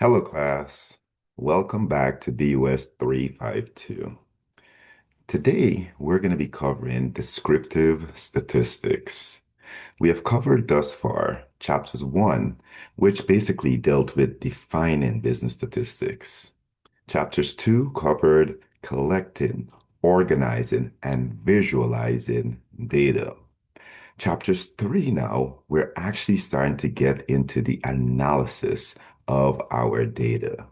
Hello, class. Welcome back to BUS352. Today, we're going to be covering descriptive statistics. We have covered thus far chapters 1, which basically dealt with defining business statistics. Chapters 2 covered collecting, organizing, and visualizing data. Chapters 3 now, we're actually starting to get into the analysis of our data.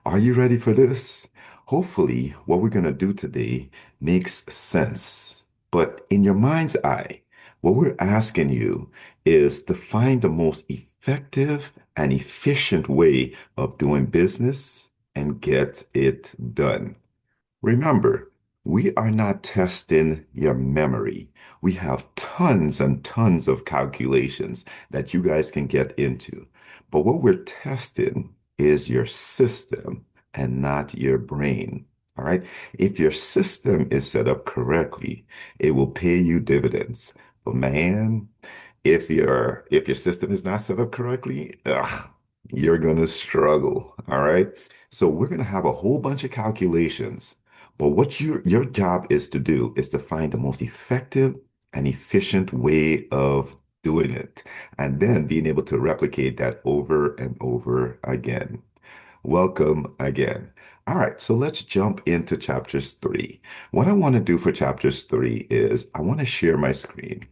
Are you ready for this? Hopefully, what we're going to do today makes sense. But in your mind's eye, what we're asking you is to find the most effective and efficient way of doing business and get it done. Remember, we are not testing your memory. We have tons and tons of calculations that you guys can get into. But what we're testing is your system and not your brain. All right. If your system is set up correctly, it will pay you dividends. But man, if your system is not set up correctly, you're gonna struggle. All right. So we're gonna have a whole bunch of calculations. But what your job is to do is to find the most effective and efficient way of doing it, and then being able to replicate that over and over again. Welcome again. All right, so let's jump into chapters 3. What I want to do for chapters 3 is I want to share my screen.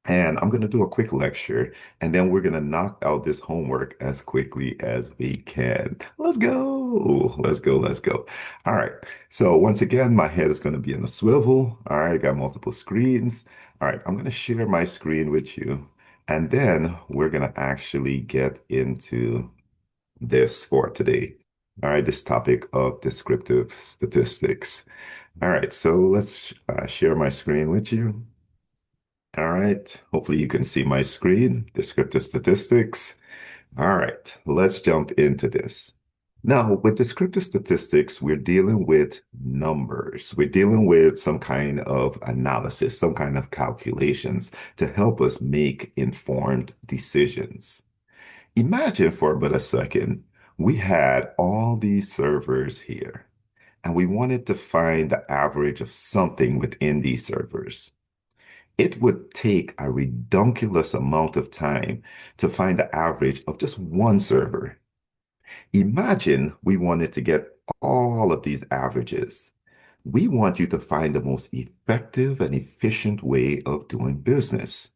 And I'm going to do a quick lecture, and then we're going to knock out this homework as quickly as we can. Let's go. Let's go. Let's go. All right. So once again, my head is going to be in a swivel. All right. I got multiple screens. All right. I'm going to share my screen with you, and then we're going to actually get into this for today. All right. This topic of descriptive statistics. All right. So let's share my screen with you. All right. Hopefully you can see my screen, descriptive statistics. All right, let's jump into this. Now, with descriptive statistics, we're dealing with numbers. We're dealing with some kind of analysis, some kind of calculations to help us make informed decisions. Imagine for but a second, we had all these servers here, and we wanted to find the average of something within these servers. It would take a redonkulous amount of time to find the average of just one server. Imagine we wanted to get all of these averages. We want you to find the most effective and efficient way of doing business.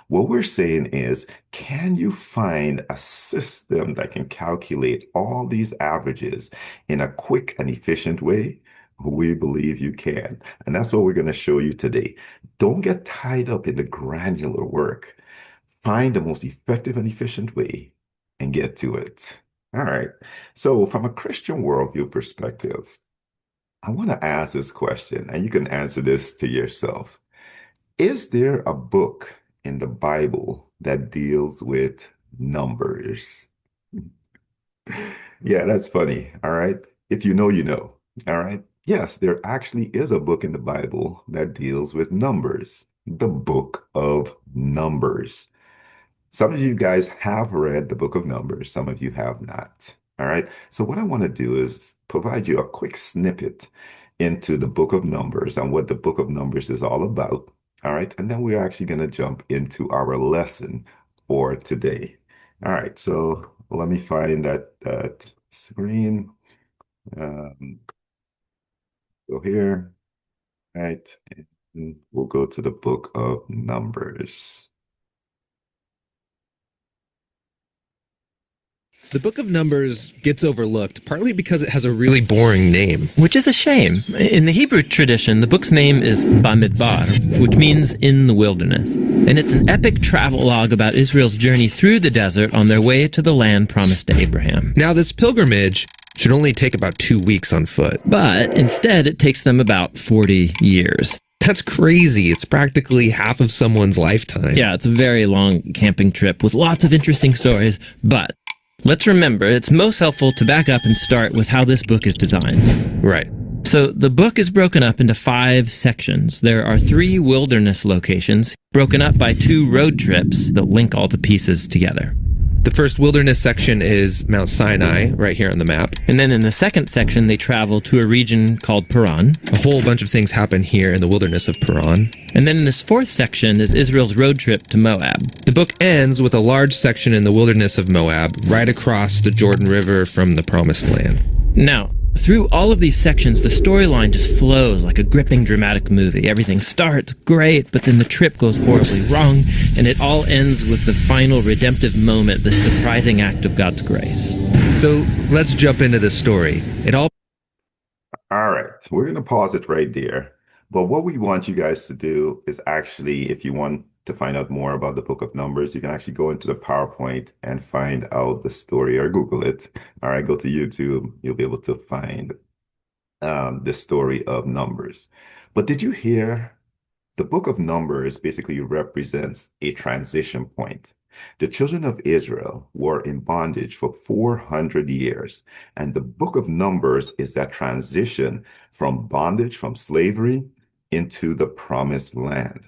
What we're saying is, can you find a system that can calculate all these averages in a quick and efficient way? We believe you can. And that's what we're going to show you today. Don't get tied up in the granular work. Find the most effective and efficient way and get to it. All right. So, from a Christian worldview perspective, I want to ask this question, and you can answer this to yourself. Is there a book in the Bible that deals with numbers? Yeah, that's funny. All right. If you know, you know. All right. Yes, there actually is a book in the Bible that deals with numbers, the book of Numbers. Some of you guys have read the book of Numbers, some of you have not. All right. So, what I want to do is provide you a quick snippet into the book of Numbers and what the book of Numbers is all about. All right. And then we're actually going to jump into our lesson for today. All right. So, let me find that screen. Um, Go here. All right. And we'll go to the book of Numbers. The Book of Numbers gets overlooked, partly because it has a really boring name. Which is a shame. In the Hebrew tradition, the book's name is Bamidbar, which means in the wilderness. And it's an epic travelogue about Israel's journey through the desert on their way to the land promised to Abraham. Now, this pilgrimage should only take about 2 weeks on foot. But instead, it takes them about 40 years. That's crazy. It's practically half of someone's lifetime. Yeah, it's a very long camping trip with lots of interesting stories, but let's remember, it's most helpful to back up and start with how this book is designed. Right. So the book is broken up into 5 sections. There are 3 wilderness locations, broken up by 2 road trips that link all the pieces together. The first wilderness section is Mount Sinai, right here on the map. And then in the second section, they travel to a region called Paran. A whole bunch of things happen here in the wilderness of Paran. And then in this fourth section is Israel's road trip to Moab. The book ends with a large section in the wilderness of Moab, right across the Jordan River from the Promised Land. Now, through all of these sections, the storyline just flows like a gripping dramatic movie. Everything starts great, but then the trip goes horribly wrong, and it all ends with the final redemptive moment, the surprising act of God's grace. So let's jump into the story. All right, so we're going to pause it right there. But what we want you guys to do is actually, if you want to find out more about the Book of Numbers, you can actually go into the PowerPoint and find out the story or Google it. All right, go to YouTube. You'll be able to find the story of Numbers. But did you hear the Book of Numbers basically represents a transition point? The children of Israel were in bondage for 400 years, and the Book of Numbers is that transition from bondage, from slavery, into the promised land.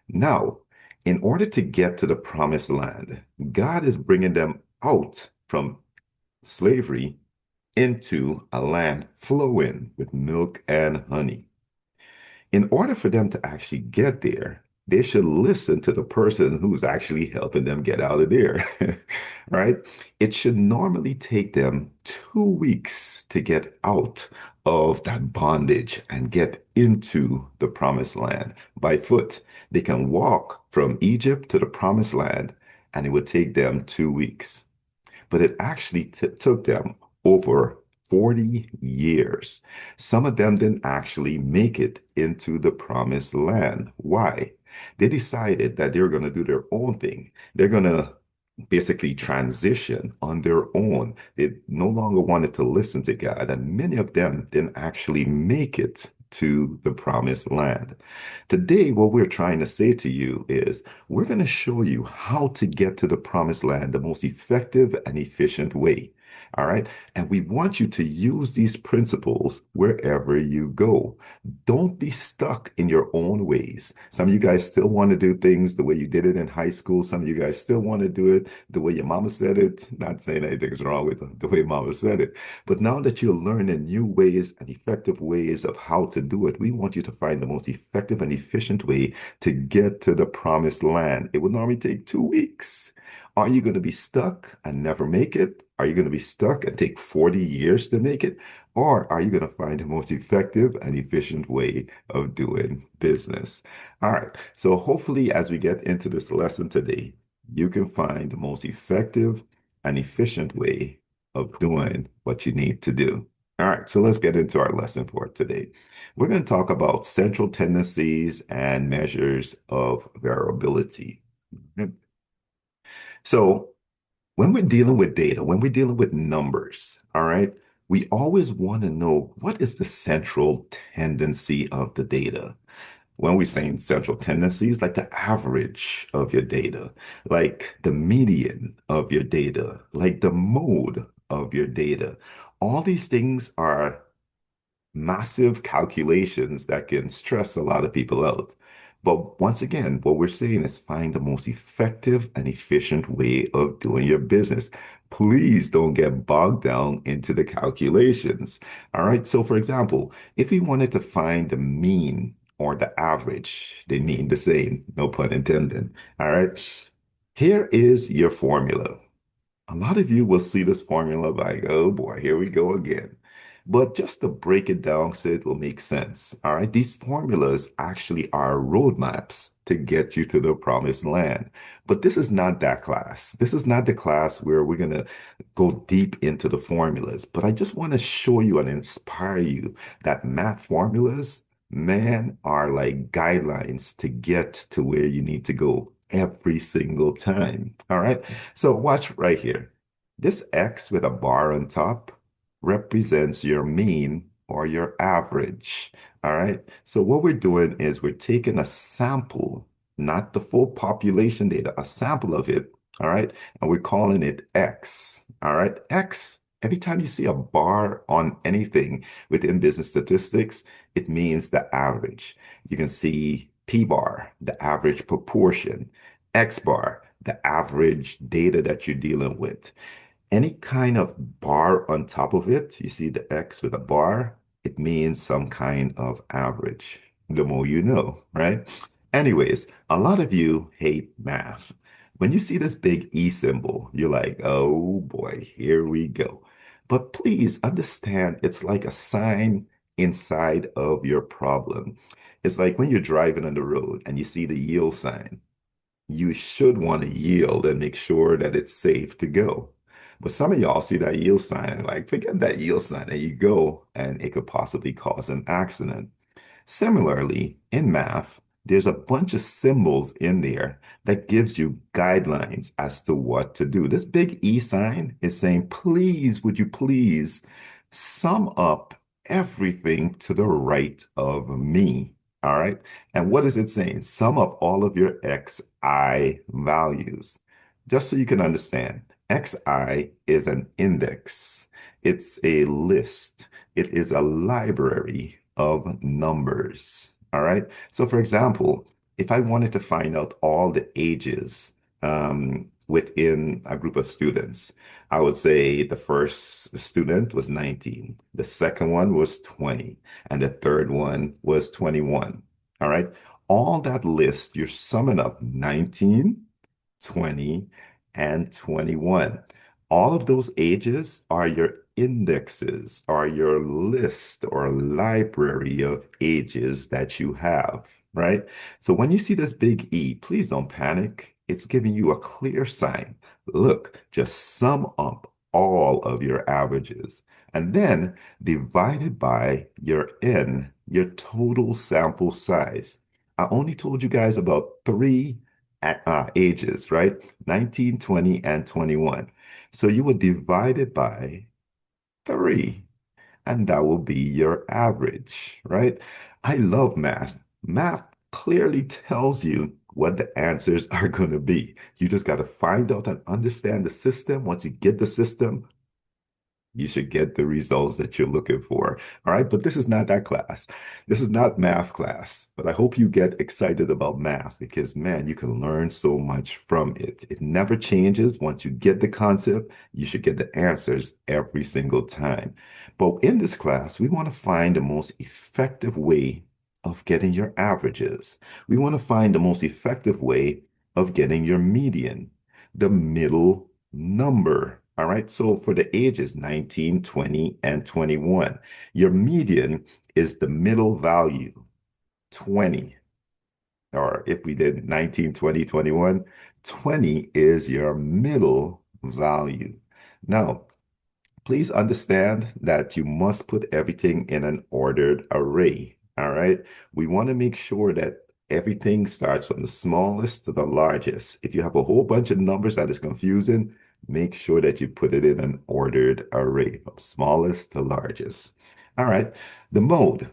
Now, in order to get to the promised land, God is bringing them out from slavery into a land flowing with milk and honey. In order for them to actually get there, they should listen to the person who's actually helping them get out of there, right? It should normally take them 2 weeks to get out of that bondage and get into the promised land by foot. They can walk from Egypt to the promised land, and it would take them 2 weeks. But it actually took them over 40 years. Some of them didn't actually make it into the promised land. Why? They decided that they were going to do their own thing. They're going to basically transition on their own. They no longer wanted to listen to God, and many of them didn't actually make it to the promised land. Today, what we're trying to say to you is we're going to show you how to get to the promised land the most effective and efficient way. All right. And we want you to use these principles wherever you go. Don't be stuck in your own ways. Some of you guys still want to do things the way you did it in high school. Some of you guys still want to do it the way your mama said it. Not saying anything's wrong with the way mama said it. But now that you're learning new ways and effective ways of how to do it, we want you to find the most effective and efficient way to get to the promised land. It would normally take 2 weeks. Are you going to be stuck and never make it? Are you going to be stuck and take 40 years to make it? Or are you going to find the most effective and efficient way of doing business? All right. So hopefully, as we get into this lesson today, you can find the most effective and efficient way of doing what you need to do. All right. So let's get into our lesson for today. We're going to talk about central tendencies and measures of variability. So when we're dealing with data, when we're dealing with numbers, all right, we always want to know what is the central tendency of the data. When we're saying central tendencies, like the average of your data, like the median of your data, like the mode of your data, all these things are massive calculations that can stress a lot of people out. But once again, what we're saying is find the most effective and efficient way of doing your business. Please don't get bogged down into the calculations. All right. So, for example, if we wanted to find the mean or the average, they mean the same, no pun intended. All right. Here is your formula. A lot of you will see this formula like, oh boy, here we go again. But just to break it down so it will make sense, all right? These formulas actually are roadmaps to get you to the promised land. But this is not that class. This is not the class where we're going to go deep into the formulas. But I just want to show you and inspire you that math formulas, man, are like guidelines to get to where you need to go every single time. All right. So watch right here. This X with a bar on top represents your mean or your average. All right. So what we're doing is we're taking a sample, not the full population data, a sample of it. All right. And we're calling it X. All right. X. Every time you see a bar on anything within business statistics, it means the average. You can see P bar, the average proportion, X bar, the average data that you're dealing with. Any kind of bar on top of it, you see the X with a bar, it means some kind of average. The more you know, right? Anyways, a lot of you hate math. When you see this big E symbol, you're like, oh boy, here we go. But please understand, it's like a sign inside of your problem. It's like when you're driving on the road and you see the yield sign, you should want to yield and make sure that it's safe to go. But some of y'all see that yield sign and like, forget that yield sign, and you go, and it could possibly cause an accident. Similarly, in math, there's a bunch of symbols in there that gives you guidelines as to what to do. This big E sign is saying, please, would you please sum up everything to the right of me? All right. And what is it saying? Sum up all of your xi values. Just so you can understand, xi is an index. It's a list. It is a library of numbers. All right. So, for example, if I wanted to find out all the ages within a group of students, I would say the first student was 19, the second one was 20, and the third one was 21. All right. All that list, you're summing up 19, 20, and 21. All of those ages are your indexes, are your list or library of ages that you have, right? So when you see this big E, please don't panic. It's giving you a clear sign. Look, just sum up all of your averages and then divide it by your N, your total sample size. I only told you guys about three ages, right? 19, 20, and 21. So you would divide it by 3, and that will be your average, right? I love math. Math clearly tells you what the answers are going to be. You just got to find out and understand the system. Once you get the system, you should get the results that you're looking for. All right. But this is not that class. This is not math class. But I hope you get excited about math because, man, you can learn so much from it. It never changes. Once you get the concept, you should get the answers every single time. But in this class, we want to find the most effective way of getting your averages. We want to find the most effective way of getting your median, the middle number. All right. So for the ages 19, 20, and 21, your median is the middle value, 20. Or if we did 19, 20, 21, 20 is your middle value. Now, please understand that you must put everything in an ordered array. All right. We want to make sure that everything starts from the smallest to the largest. If you have a whole bunch of numbers that is confusing, make sure that you put it in an ordered array from smallest to largest. All right. The mode.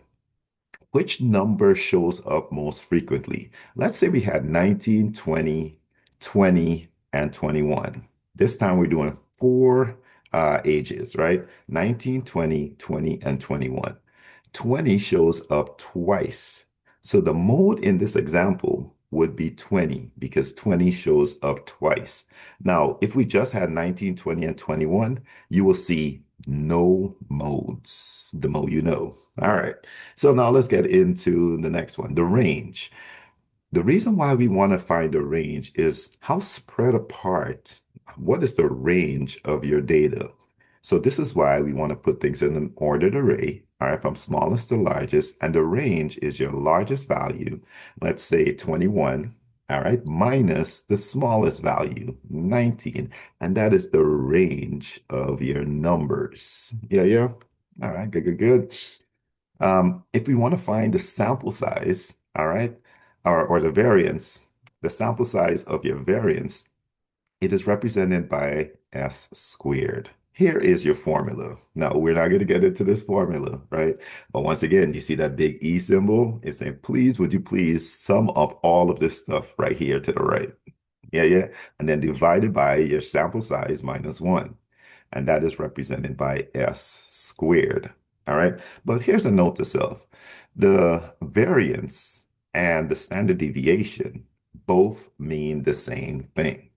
Which number shows up most frequently? Let's say we had 19, 20, 20, and 21. This time we're doing four ages, right? 19, 20, 20, and 21. 20 shows up twice. So the mode in this example would be 20 because 20 shows up twice. Now, if we just had 19, 20, and 21, you will see no modes, the more you know. All right. So now let's get into the next one, the range. The reason why we want to find a range is how spread apart, what is the range of your data? So this is why we want to put things in an ordered array, all right, from smallest to largest, and the range is your largest value, let's say 21, all right, minus the smallest value, 19, and that is the range of your numbers. Yeah, yeah. All right, good, good, good. If we want to find the sample size, all right, or the variance, the sample size of your variance, it is represented by S squared. Here is your formula. Now, we're not going to get into this formula, right? But once again, you see that big E symbol? It's saying, please, would you please sum up all of this stuff right here to the right? Yeah, yeah. And then divide it by your sample size minus 1. And that is represented by S squared. All right. But here's a note to self. The variance and the standard deviation both mean the same thing.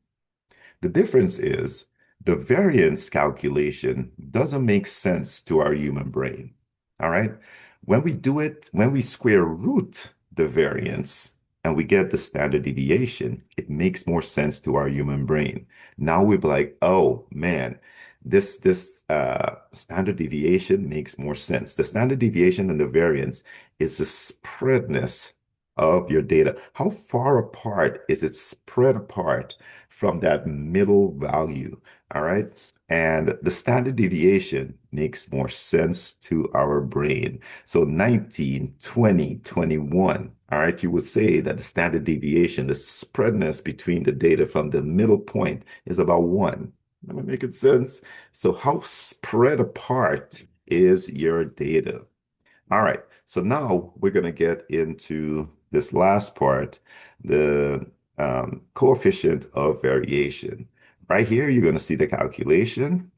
The difference is the variance calculation doesn't make sense to our human brain. All right. When we do it, when we square root the variance and we get the standard deviation, it makes more sense to our human brain. Now we're like, oh man, this standard deviation makes more sense. The standard deviation and the variance is the spreadness of your data. How far apart is it spread apart from that middle value? All right. And the standard deviation makes more sense to our brain. So 19, 20, 21. All right. You would say that the standard deviation, the spreadness between the data from the middle point is about one. Am I making sense? So how spread apart is your data? All right. So now we're going to get into this last part, the coefficient of variation. Right here, you're going to see the calculation.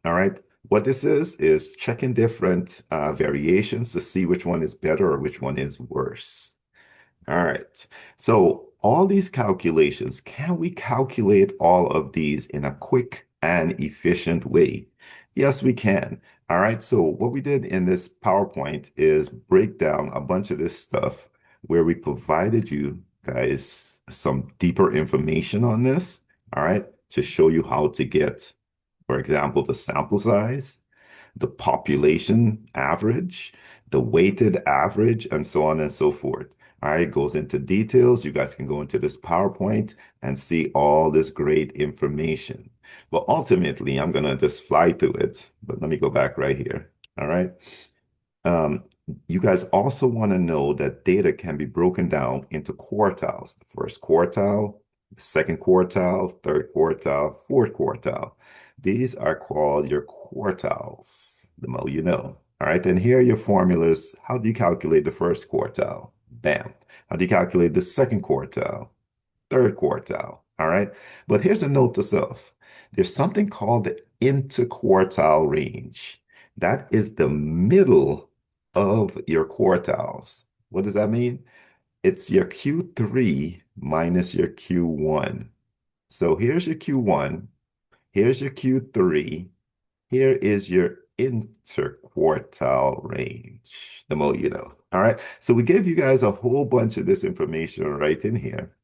All right. What this is checking different variations to see which one is better or which one is worse. All right. So all these calculations, can we calculate all of these in a quick and efficient way? Yes, we can. All right. So what we did in this PowerPoint is break down a bunch of this stuff where we provided you guys some deeper information on this. All right. To show you how to get, for example, the sample size, the population average, the weighted average, and so on and so forth. All right, it goes into details. You guys can go into this PowerPoint and see all this great information. But ultimately, I'm going to just fly through it. But let me go back right here. All right. Um, you guys also want to know that data can be broken down into quartiles. The first quartile, the second quartile, third quartile, fourth quartile. These are called your quartiles, the more you know. All right, and here are your formulas. How do you calculate the first quartile? Bam. How do you calculate the second quartile? Third quartile. All right. But here's a note to self. There's something called the interquartile range. That is the middle of your quartiles. What does that mean? It's your Q3 minus your Q1. So here's your Q1, here's your Q3, here is your interquartile range, the more you know. All right. So we gave you guys a whole bunch of this information right in here.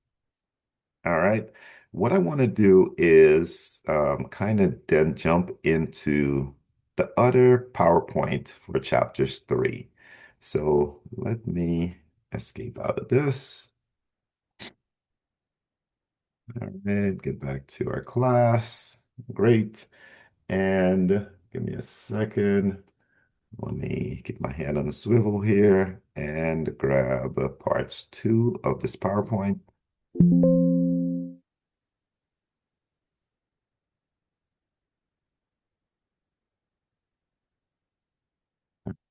All right. What I want to do is kind of then jump into the other PowerPoint for chapters 3. So let me escape out of this. All right, get back to our class. Great. And give me a second. Let me get my hand on the swivel here and grab parts 2 of this PowerPoint.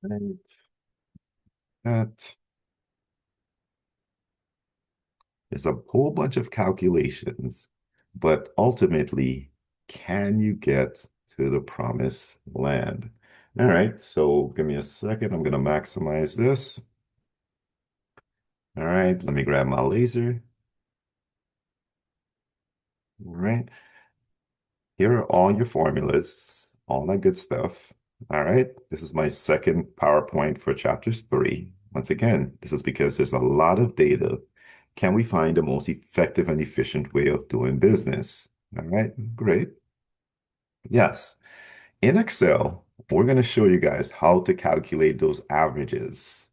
Right. That. There's a whole bunch of calculations, but ultimately, can you get to the promised land? All right, so give me a second. I'm going to maximize this. All right, let me grab my laser. All right, here are all your formulas, all that good stuff. All right, this is my second PowerPoint for chapters 3. Once again, this is because there's a lot of data. Can we find the most effective and efficient way of doing business? All right, great. Yes. In Excel, we're going to show you guys how to calculate those averages.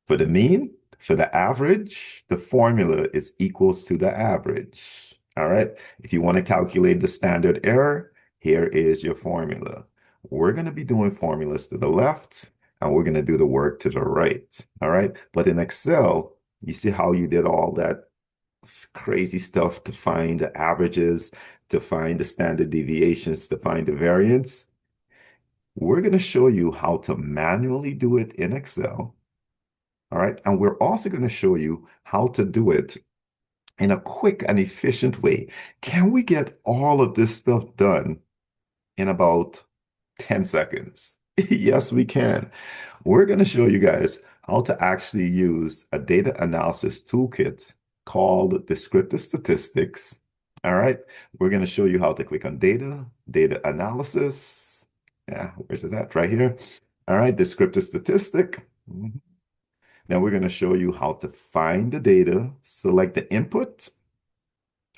For the mean, for the average, the formula is equals to the average. All right. If you want to calculate the standard error, here is your formula. We're going to be doing formulas to the left, and we're going to do the work to the right. All right. But in Excel, you see how you did all that crazy stuff to find the averages, to find the standard deviations, to find the variance. We're going to show you how to manually do it in Excel. All right. And we're also going to show you how to do it in a quick and efficient way. Can we get all of this stuff done in about 10 seconds? Yes, we can. We're going to show you guys how to actually use a data analysis toolkit called Descriptive Statistics. All right. We're going to show you how to click on data, data analysis. Yeah, where's it at? Right here. All right, descriptive statistic. Mhm. Now we're going to show you how to find the data, select the input.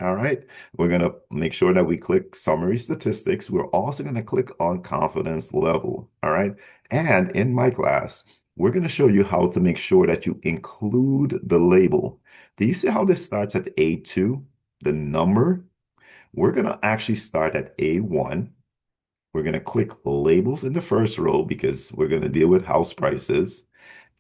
All right. We're going to make sure that we click summary statistics. We're also going to click on confidence level. All right. And in my class, we're going to show you how to make sure that you include the label. Do you see how this starts at A2, the number? We're going to actually start at A1. We're going to click labels in the first row because we're going to deal with house prices.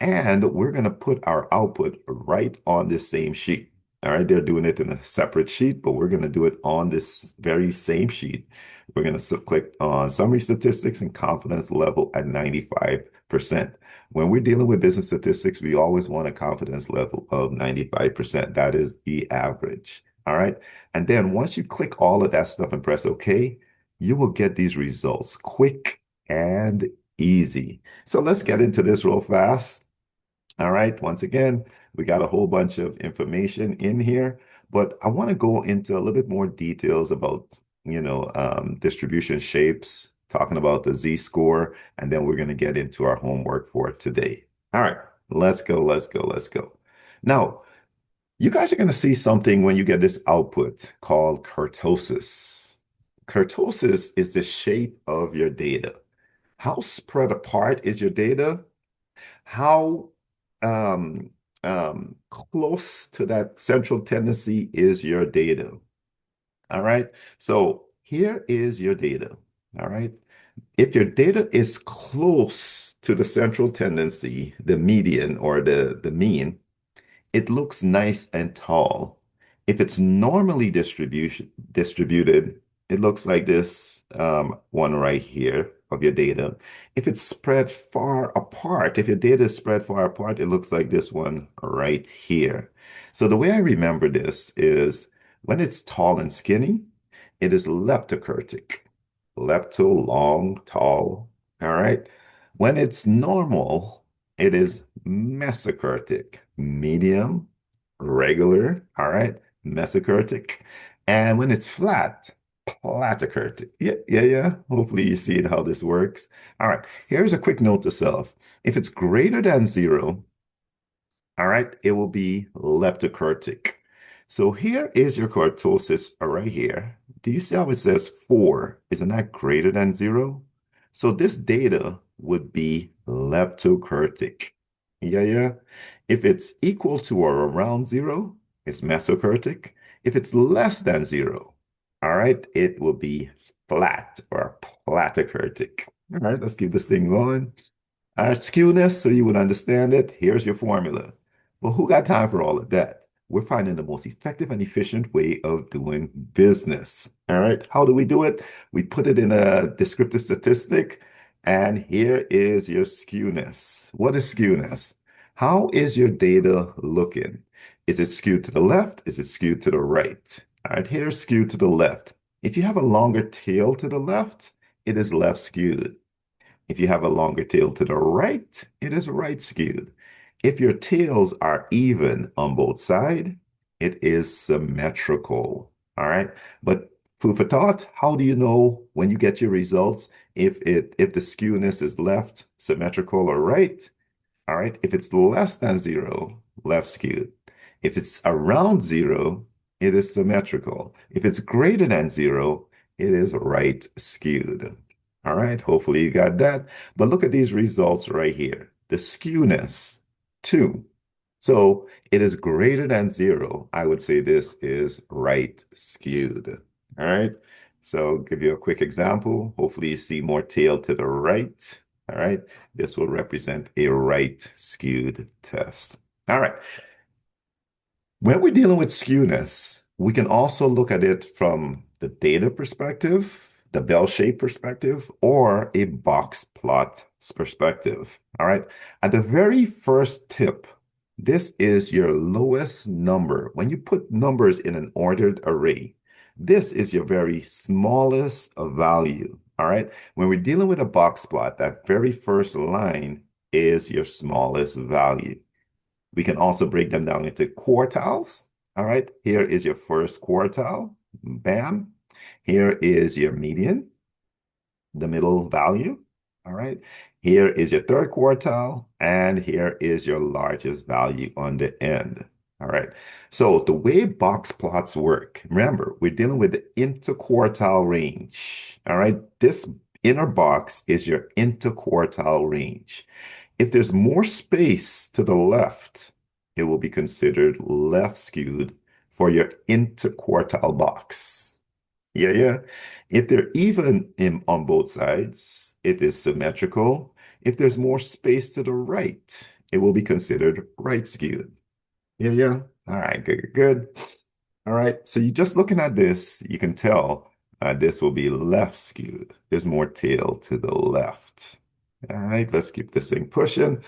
And we're going to put our output right on this same sheet. All right, they're doing it in a separate sheet, but we're going to do it on this very same sheet. We're going to click on summary statistics and confidence level at 95%. When we're dealing with business statistics, we always want a confidence level of 95%. That is the average. All right. And then once you click all of that stuff and press OK, you will get these results quick and easy. So let's get into this real fast. All right. Once again, we got a whole bunch of information in here, but I want to go into a little bit more details about, distribution shapes, talking about the Z-score, and then we're going to get into our homework for today. All right. Let's go. Let's go. Let's go. Now, you guys are going to see something when you get this output called kurtosis. Kurtosis is the shape of your data. How spread apart is your data? How um, close to that central tendency is your data? All right. So here is your data. All right. If your data is close to the central tendency, the median or the mean, it looks nice and tall. If it's normally distributed, it looks like this one right here of your data. If it's spread far apart, if your data is spread far apart, it looks like this one right here. So the way I remember this is when it's tall and skinny, it is leptokurtic. Lepto, long, tall. All right. When it's normal, it is mesokurtic, medium, regular. All right. Mesokurtic. And when it's flat, platykurtic. Yeah, yeah, yeah. Hopefully you see how this works. All right. Here's a quick note to self. If it's greater than zero, all right, it will be leptokurtic. So here is your kurtosis right here. Do you see how it says 4? Isn't that greater than 0? So this data would be leptokurtic. Yeah, yeah. If it's equal to or around 0, it's mesokurtic. If it's less than 0, all right, it will be flat or platykurtic. All right, let's keep this thing going. Skewness, so you would understand it. Here's your formula. But who got time for all of that? We're finding the most effective and efficient way of doing business. All right. How do we do it? We put it in a descriptive statistic, and here is your skewness. What is skewness? How is your data looking? Is it skewed to the left? Is it skewed to the right? All right, here's skewed to the left. If you have a longer tail to the left, it is left skewed. If you have a longer tail to the right, it is right skewed. If your tails are even on both sides, it is symmetrical. All right. But food for thought, how do you know when you get your results if the skewness is left symmetrical or right? All right. If it's less than 0, left skewed. If it's around 0, it is symmetrical. If it's greater than 0, it is right skewed. All right. Hopefully you got that. But look at these results right here. The skewness, 2. So it is greater than 0. I would say this is right skewed. All right. So give you a quick example. Hopefully you see more tail to the right. All right. This will represent a right skewed test. All right. When we're dealing with skewness, we can also look at it from the data perspective, the bell-shaped perspective, or a box plot perspective. All right. At the very first tip, this is your lowest number. When you put numbers in an ordered array, this is your very smallest value. All right. When we're dealing with a box plot, that very first line is your smallest value. We can also break them down into quartiles. All right, here is your first quartile. Bam. Here is your median, the middle value. All right. Here is your third quartile, and here is your largest value on the end. All right. So the way box plots work, remember, we're dealing with the interquartile range. All right. This inner box is your interquartile range. If there's more space to the left, it will be considered left skewed for your interquartile box. Yeah, yeah. If they're even on both sides, it is symmetrical. If there's more space to the right, it will be considered right skewed. Yeah, yeah. All right, good, good, good. All right, so you just looking at this, you can tell this will be left skewed. There's more tail to the left. All right, let's keep this thing pushing.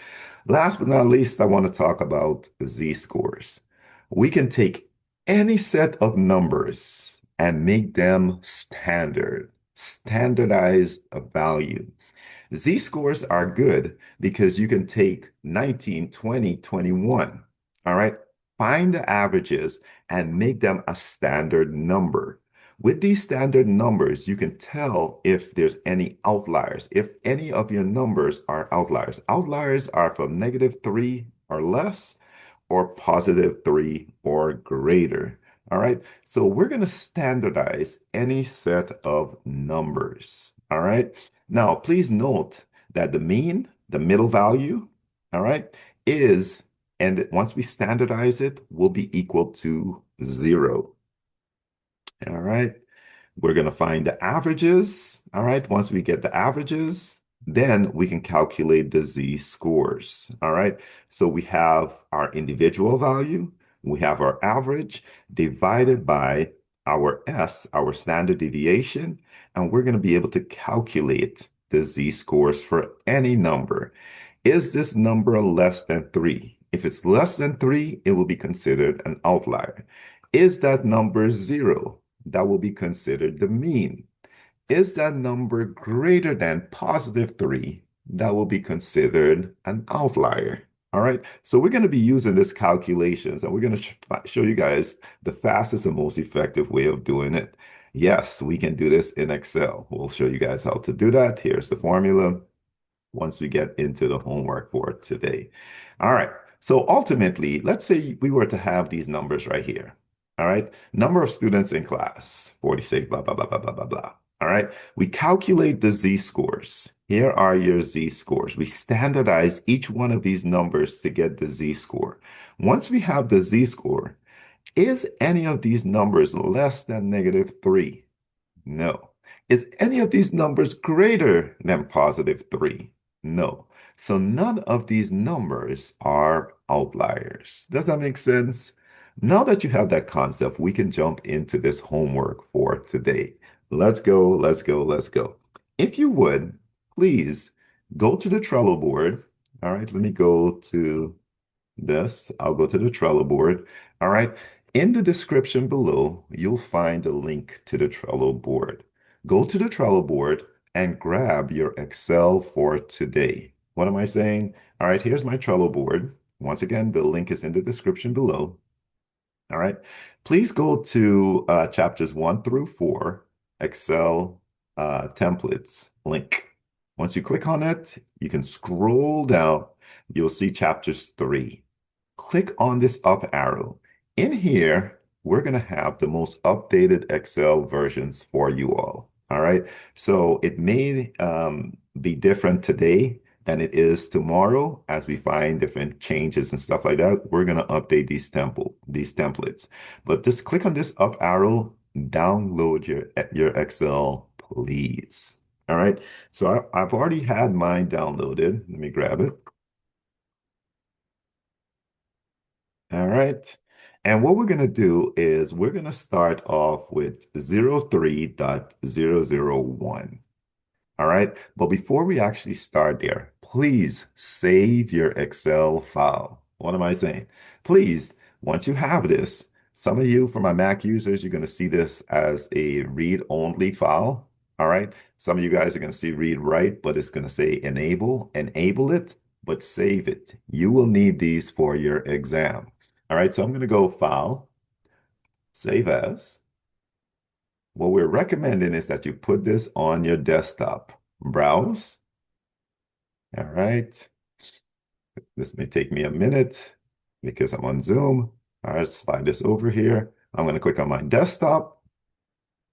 Last but not least, I want to talk about z-scores. We can take any set of numbers and make them standard, standardized a value. Z-scores are good because you can take 19, 20, 21. All right. Find the averages and make them a standard number. With these standard numbers, you can tell if there's any outliers, if any of your numbers are outliers. Outliers are from -3 or less or +3 or greater. All right. So we're going to standardize any set of numbers. All right. Now, please note that the mean, the middle value, all right, is, and once we standardize it, will be equal to 0. All right. We're going to find the averages. All right. Once we get the averages, then we can calculate the z-scores. All right. So we have our individual value, we have our average divided by our S, our standard deviation, and we're going to be able to calculate the z-scores for any number. Is this number less than 3? If it's less than 3, it will be considered an outlier. Is that number 0? That will be considered the mean. Is that number greater than +3? That will be considered an outlier. All right. So we're going to be using this calculations and we're going to show you guys the fastest and most effective way of doing it. Yes, we can do this in Excel. We'll show you guys how to do that. Here's the formula once we get into the homework for today. All right. So ultimately, let's say we were to have these numbers right here. All right. Number of students in class, 46, blah, blah, blah, blah, blah, blah, blah. All right. We calculate the z-scores. Here are your z-scores. We standardize each one of these numbers to get the z-score. Once we have the z-score, is any of these numbers less than -3? No. Is any of these numbers greater than +3? No. So none of these numbers are outliers. Does that make sense? Now that you have that concept, we can jump into this homework for today. Let's go, let's go, let's go. If you would, please go to the Trello board. All right, let me go to this. I'll go to the Trello board. All right. In the description below, you'll find a link to the Trello board. Go to the Trello board and grab your Excel for today. What am I saying? All right, here's my Trello board. Once again, the link is in the description below. All right. Please go to chapters 1 through 4, Excel templates link. Once you click on it, you can scroll down. You'll see chapters 3. Click on this up arrow. In here, we're going to have the most updated Excel versions for you all. All right. So it may be different today than it is tomorrow as we find different changes and stuff like that. We're going to update these templates. But just click on this up arrow, download your Excel, please. All right. So I've already had mine downloaded. Let me grab it. All right. And what we're going to do is we're going to start off with 03.001. All right. But before we actually start there, please save your Excel file. What am I saying? Please, once you have this, some of you, for my Mac users, you're going to see this as a read-only file. All right. Some of you guys are going to see read write, but it's going to say enable. Enable it, but save it. You will need these for your exam. All right. So I'm going to go File, Save As. What we're recommending is that you put this on your desktop. Browse. All right. This may take me a minute because I'm on Zoom. All right, slide this over here. I'm going to click on my desktop.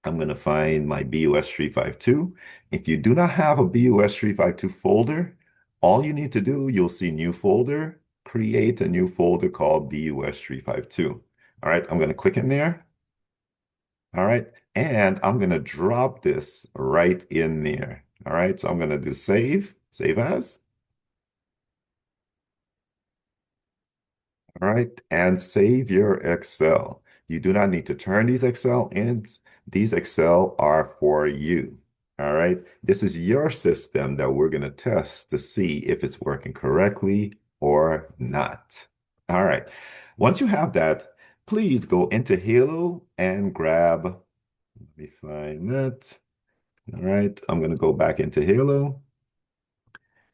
I'm going to find my BUS352. If you do not have a BUS352 folder, all you need to do, you'll see new folder, create a new folder called BUS352. All right, I'm going to click in there. All right, and I'm going to drop this right in there. All right, so I'm going to do save as. All right, and save your Excel. You do not need to turn these Excel in. These Excel are for you. All right, this is your system that we're going to test to see if it's working correctly or not. All right, once you have that, please go into Halo and grab, let me find that. All right, I'm going to go back into Halo.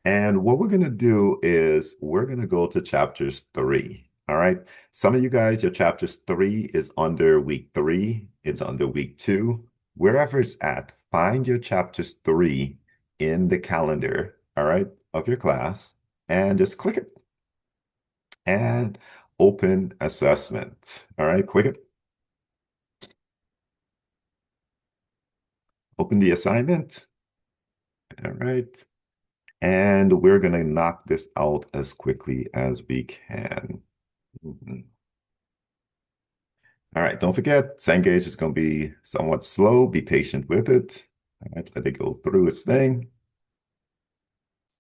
And what we're going to do is we're going to go to chapters 3. All right. Some of you guys, your chapters 3 is under week 3. It's under week 2. Wherever it's at, find your chapters 3 in the calendar, all right, of your class, and just click it and open assessment. All right, click it, open the assignment. All right. And we're going to knock this out as quickly as we can. Mhm. All right, don't forget, Cengage is going to be somewhat slow. Be patient with it. All right, let it go through its thing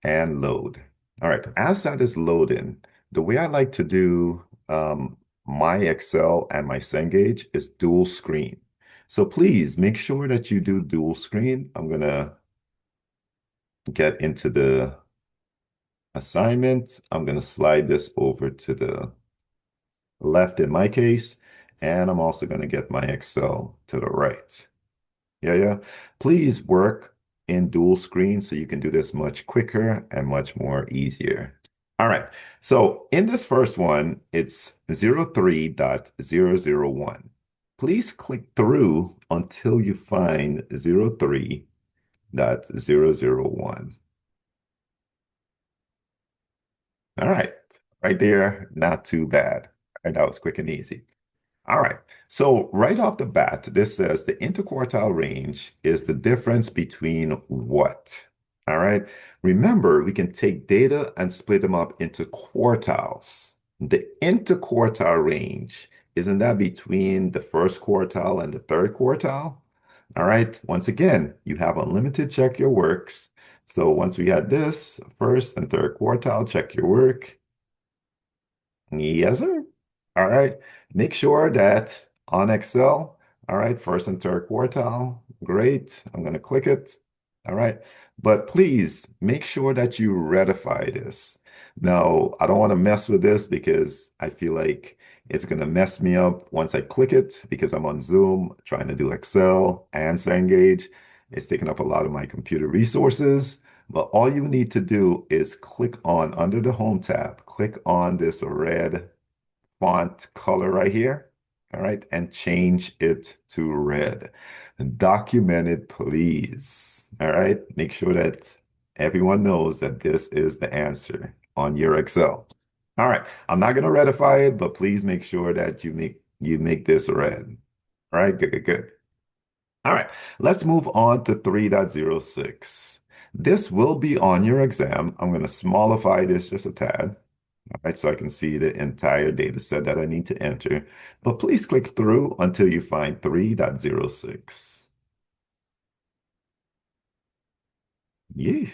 and load. All right, as that is loading, the way I like to do my Excel and my Cengage is dual screen. So please make sure that you do dual screen. I'm going to get into the assignment. I'm going to slide this over to the left in my case, and I'm also going to get my Excel to the right. Yeah. Please work in dual screen so you can do this much quicker and much more easier. All right. So in this first one, it's 03.001. Please click through until you find 03.001. All right. Right there, not too bad. All right, that was quick and easy. All right. So right off the bat, this says the interquartile range is the difference between what? All right. Remember, we can take data and split them up into quartiles. The interquartile range, isn't that between the first quartile and the third quartile? All right. Once again, you have unlimited check your works. So once we had this, first and third quartile, check your work. Yes, sir. All right. Make sure that on Excel, all right, first and third quartile. Great. I'm going to click it. All right. But please make sure that you ratify this. Now, I don't want to mess with this because I feel like it's going to mess me up once I click it because I'm on Zoom trying to do Excel and Cengage. It's taking up a lot of my computer resources. But all you need to do is click on under the Home tab, click on this red font color right here, all right, and change it to red. Document it, please. All right, make sure that everyone knows that this is the answer on your Excel. All right, I'm not going to ratify it, but please make sure that you make this red. All right, good. All right, let's move on to 3.06. This will be on your exam. I'm going to smallify this just a tad, all right, so I can see the entire data set that I need to enter. But please click through until you find 3.06. Yeah.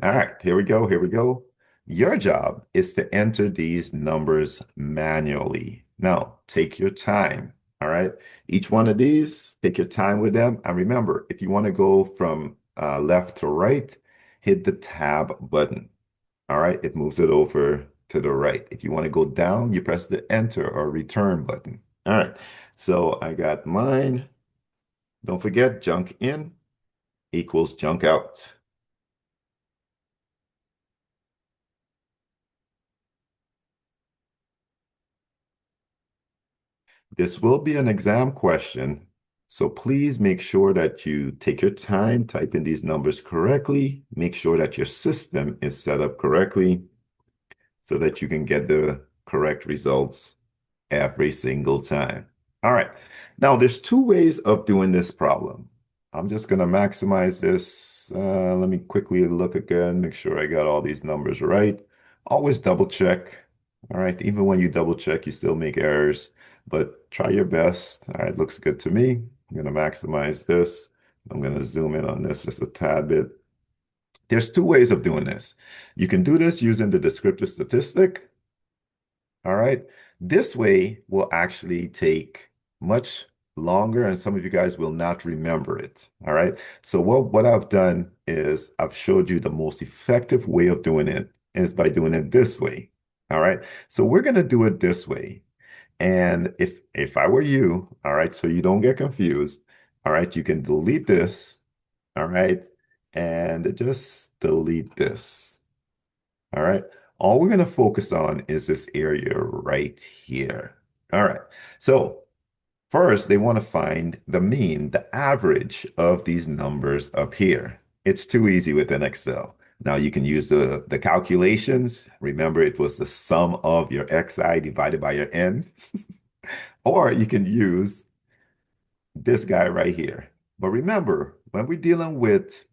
All right, here we go. Here we go. Your job is to enter these numbers manually. Now, take your time. All right. Each one of these, take your time with them. And remember, if you want to go from left to right, hit the tab button. All right. It moves it over to the right. If you want to go down, you press the enter or return button. All right. So I got mine. Don't forget, junk in equals junk out. This will be an exam question, So please make sure that you take your time, type in these numbers correctly, make sure that your system is set up correctly so that you can get the correct results every single time. All right. Now, there's two ways of doing this problem. I'm just going to maximize this. Let me quickly look again, make sure I got all these numbers right. Always double check. All right. Even when you double check, you still make errors, but try your best. All right. Looks good to me. I'm going to maximize this. I'm going to zoom in on this just a tad bit. There's two ways of doing this. You can do this using the descriptive statistic. All right. This way will actually take much longer, and some of you guys will not remember it. All right. So what I've done is I've showed you the most effective way of doing it is by doing it this way. All right. So we're going to do it this way. And if I were you, all right, so you don't get confused, all right, you can delete this, all right, and just delete this. All right. All we're going to focus on is this area right here. All right. So first, they want to find the mean, the average of these numbers up here. It's too easy within Excel. Now you can use the calculations. Remember, it was the sum of your xi divided by your n. Or you can use this guy right here. But remember, when we're dealing with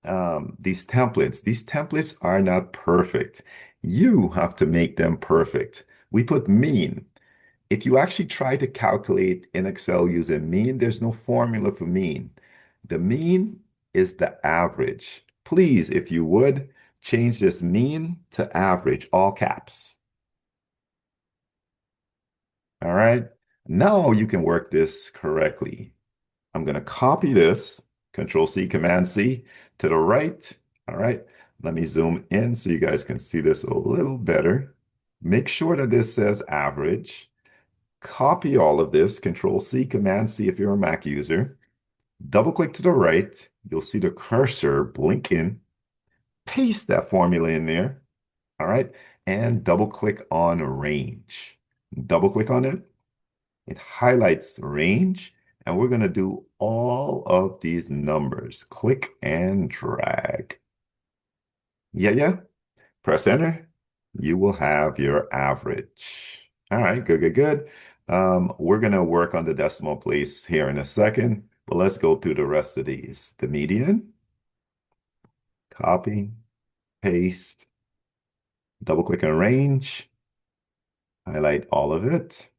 these templates are not perfect. You have to make them perfect. We put mean. If you actually try to calculate in Excel using mean, there's no formula for mean. The mean is the average. Please, if you would, change this mean to average, all caps. All right. Now you can work this correctly. I'm going to copy this, Control C, Command C to the right. All right. Let me zoom in so you guys can see this a little better. Make sure that this says average. Copy all of this, Control C, Command C if you're a Mac user. Double click to the right. You'll see the cursor blink in. Paste that formula in there. All right. And double click on range. Double click on it. It highlights range, and we're going to do all of these numbers. Click and drag. Yeah. Press enter. You will have your average. All right, good. We're going to work on the decimal place here in a second, but let's go through the rest of these. The median, copy, paste, double click on range, highlight all of it,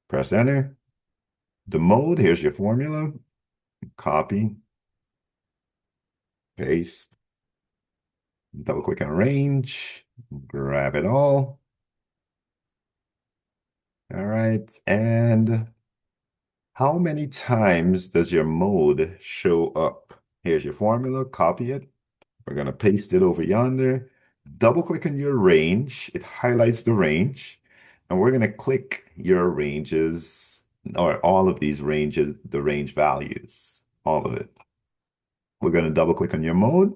press enter. The mode, here's your formula, copy, paste, double click on range, grab it all. All right. And how many times does your mode show up? Here's your formula, copy it. We're going to paste it over yonder. Double click on your range. It highlights the range. And we're going to click your ranges or all of these ranges, the range values, all of it. We're going to double click on your mode.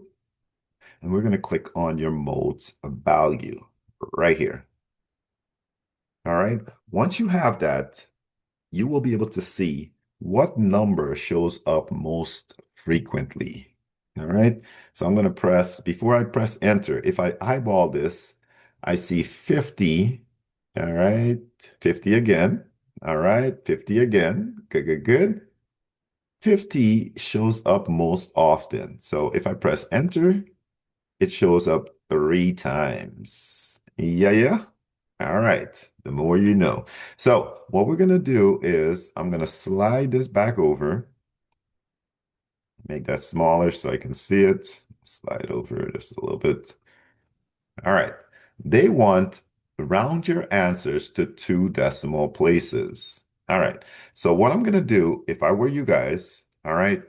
And we're going to click on your mode's value right here. All right. Once you have that, you will be able to see what number shows up most frequently. All right. So I'm going to press, before I press enter, if I eyeball this, I see 50. All right. 50 again. All right. 50 again. Good. 50 shows up most often. So if I press enter, it shows up 3 times. Yeah. All right. The more you know. So what we're going to do is I'm going to slide this back over, make that smaller so I can see it. Slide over just a little bit. All right. They want round your answers to 2 decimal places. All right. So what I'm going to do, if I were you guys, all right,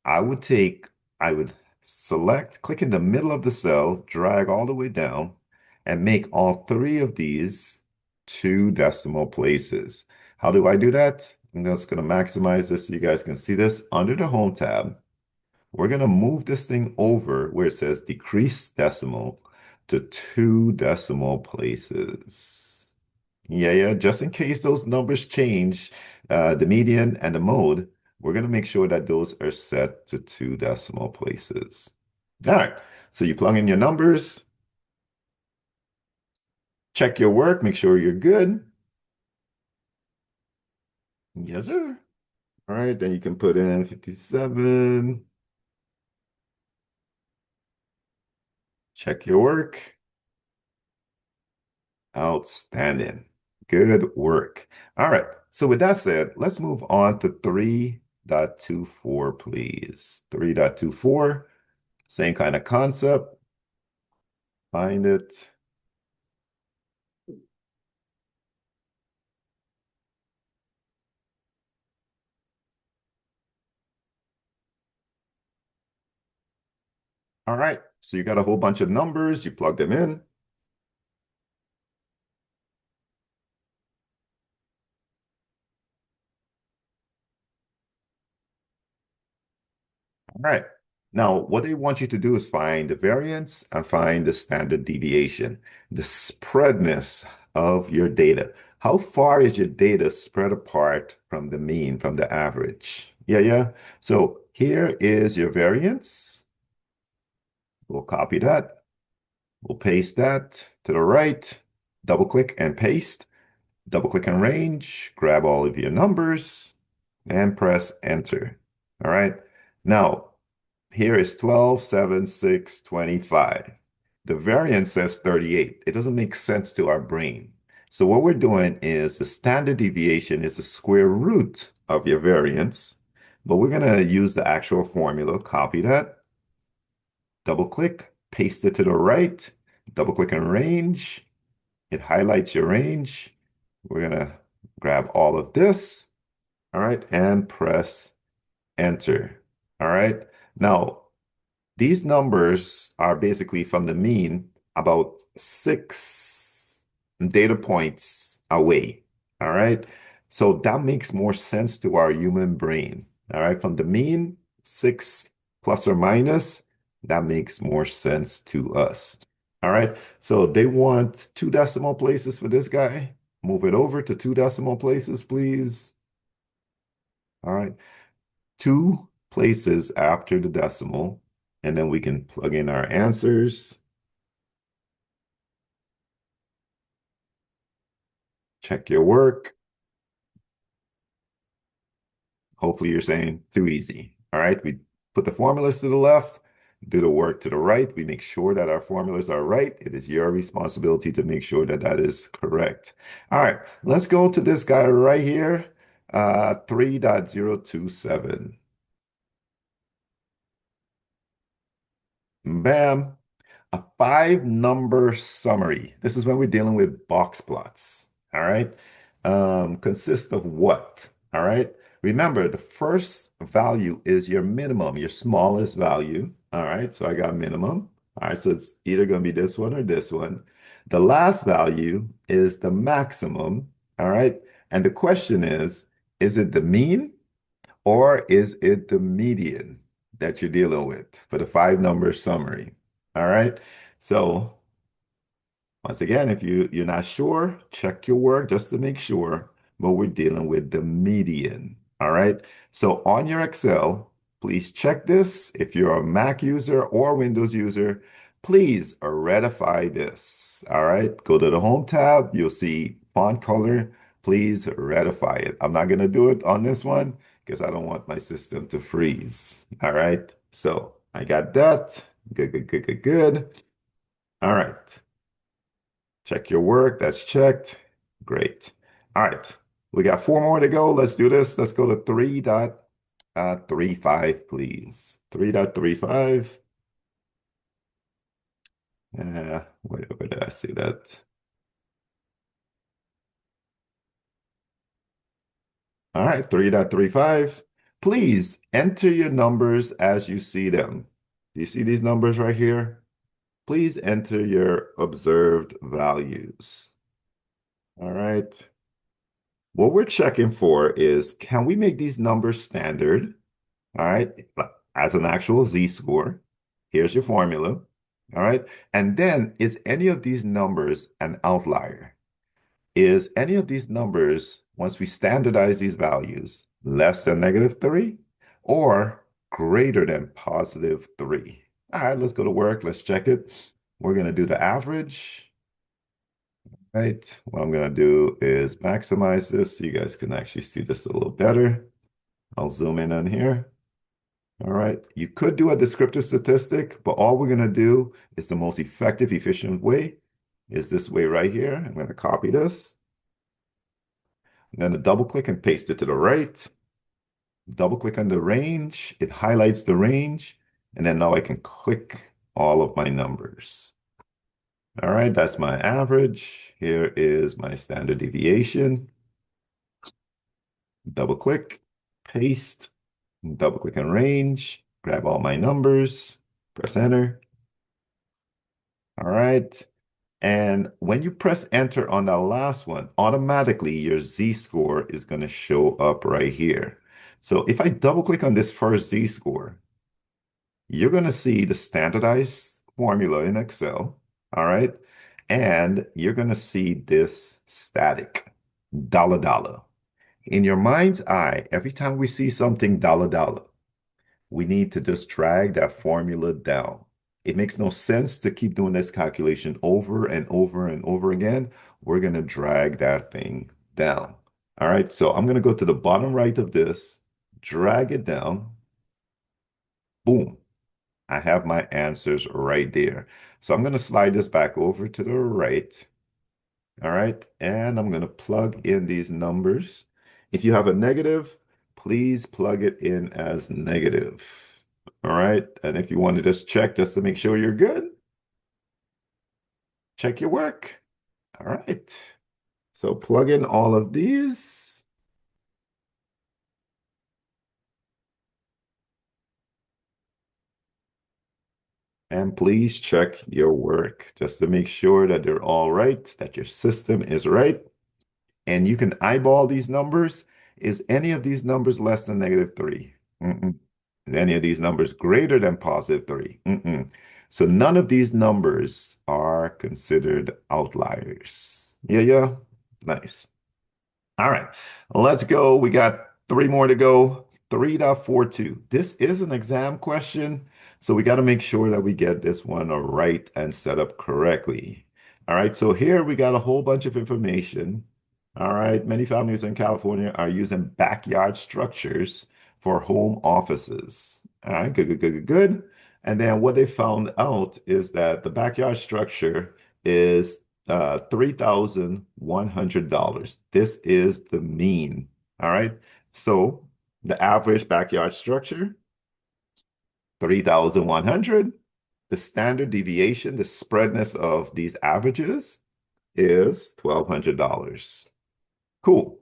I would take, I would select, click in the middle of the cell, drag all the way down, and make all 3 of these 2 decimal places. How do I do that? I'm just going to maximize this so you guys can see this. Under the Home tab, we're going to move this thing over where it says decrease decimal to 2 decimal places. Yeah, just in case those numbers change, the median, and the mode, we're going to make sure that those are set to 2 decimal places. All right. So you plug in your numbers, check your work, make sure you're good. Yes, sir. All right. Then you can put in 57. Check your work. Outstanding. Good work. All right. So with that said, let's move on to 3.24, please. 3.24, same kind of concept. Find it. All right. So you got a whole bunch of numbers. You plug them in. All right. Now, what they want you to do is find the variance and find the standard deviation, the spreadness of your data. How far is your data spread apart from the mean, from the average? Yeah, yeah. So here is your variance. We'll copy that. We'll paste that to the right. Double click and paste. Double click on range. Grab all of your numbers and press enter. All right. Now, here is 12, 7, 6, 25. The variance says 38. It doesn't make sense to our brain. So what we're doing is the standard deviation is the square root of your variance, but we're going to use the actual formula, copy that, double click, paste it to the right, double click on range. It highlights your range. We're going to grab all of this, all right, and press enter. All right. Now, these numbers are basically from the mean about 6 data points away. All right. So that makes more sense to our human brain. All right. From the mean, 6 plus or minus, that makes more sense to us. All right. So they want 2 decimal places for this guy. Move it over to 2 decimal places, please. All right. 2 places after the decimal, and then we can plug in our answers. Check your work. Hopefully you're saying too easy. All right, we put the formulas to the left, do the work to the right. We make sure that our formulas are right. It is your responsibility to make sure that that is correct. All right, let's go to this guy right here, 3.027. Bam. A 5 number summary. This is when we're dealing with box plots. All right. Consists of what? All right. Remember, the first value is your minimum, your smallest value. All right. So I got minimum. All right. So it's either going to be this one or this one. The last value is the maximum. All right. And the question is it the mean or is it the median that you're dealing with for the 5 number summary? All right. So once again, if you're not sure, check your work just to make sure. But we're dealing with the median. All right. So on your Excel, please check this. If you're a Mac user or Windows user, please ratify this. All right. Go to the Home tab. You'll see font color. Please ratify it. I'm not going to do it on this one because I don't want my system to freeze. All right. So I got that. Good, good, good, good, good. All right. Check your work. That's checked. Great. All right. We got 4 more to go. Let's do this. Let's go to 3.35, please. 3.35. Where did I see that? All right, 3.35. Please enter your numbers as you see them. Do you see these numbers right here? Please enter your observed values. All right. What we're checking for is, can we make these numbers standard? All right, as an actual z-score. Here's your formula. All right. And then is any of these numbers an outlier? Is any of these numbers once we standardize these values, less than -3 or greater than +3. All right, let's go to work. Let's check it. We're going to do the average, right? What I'm going to do is maximize this so you guys can actually see this a little better. I'll zoom in on here. All right. You could do a descriptive statistic, but all we're going to do is the most effective, efficient way is this way right here. I'm going to copy this. I'm going to double click and paste it to the right. Double click on the range. It highlights the range. And then now I can click all of my numbers. All right. That's my average. Here is my standard deviation. Double click, paste, double click on range, grab all my numbers, press enter. All right. And when you press enter on that last one, automatically your Z-score is going to show up right here. So if I double click on this first Z-score, you're going to see the standardized formula in Excel. All right. And you're going to see this static dollar dollar. In your mind's eye, every time we see something dollar dollar, we need to just drag that formula down. It makes no sense to keep doing this calculation over and over and over again. We're going to drag that thing down. All right, so I'm going to go to the bottom right of this, drag it down. Boom. I have my answers right there. So I'm going to slide this back over to the right. All right, and I'm going to plug in these numbers. If you have a negative, please plug it in as negative. All right, and if you want to just check just to make sure you're good, check your work. All right, so plug in all of these. And please check your work just to make sure that they're all right, that your system is right. And you can eyeball these numbers. Is any of these numbers less than -3? Mm-mm. Is any of these numbers greater than +3? Mm-mm. So none of these numbers are considered outliers. Yeah, yeah. Nice. All right, let's go. We got three more to go. 3.42. This is an exam question, so we got to make sure that we get this one right and set up correctly. All right, so here we got a whole bunch of information. All right, many families in California are using backyard structures for home offices. All right, good, good, good, good, good. And then what they found out is that the backyard structure is $3,100. This is the mean. All right. So the average backyard structure, 3,100. The standard deviation, the spreadness of these averages is $1,200. Cool.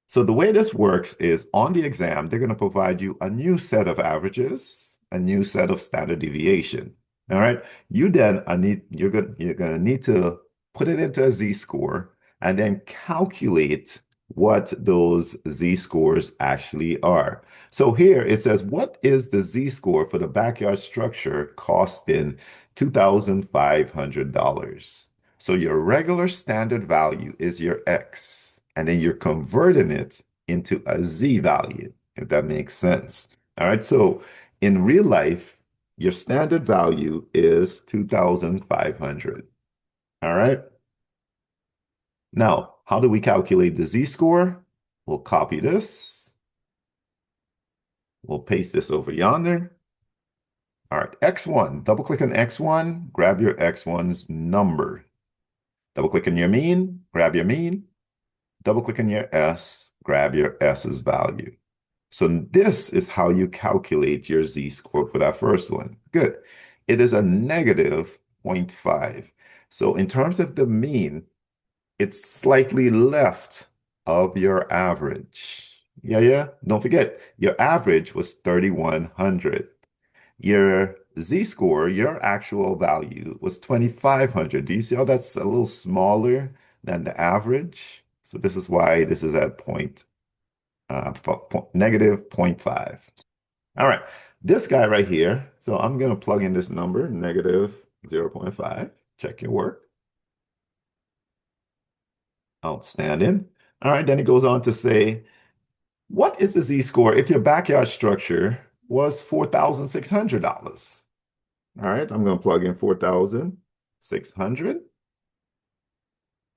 So the way this works is on the exam, they're going to provide you a new set of averages, a new set of standard deviation. All right. You then you're going to need to put it into a Z-score and then calculate what those Z-scores actually are. So here it says, what is the Z-score for the backyard structure costing $2,500? So your regular standard value is your X, and then you're converting it into a Z value, if that makes sense. All right, so in real life, your standard value is 2,500. All right. Now, how do we calculate the Z-score? We'll copy this. We'll paste this over yonder. All right, X1, double click on X1, grab your X1's number. Double click on your mean, grab your mean. Double click on your S, grab your S's value. So this is how you calculate your Z-score for that first one. Good. It is a -0.5. So in terms of the mean, it's slightly left of your average. Yeah, yeah. Don't forget, your average was 3,100. Your Z-score, your actual value was 2,500. Do you see how that's a little smaller than the average? So this is why this is at -0.5. All right, this guy right here. So I'm going to plug in this number, -0.5. Check your work. Outstanding. All right, then it goes on to say, what is the z-score if your backyard structure was $4,600? All right, I'm going to plug in 4,600.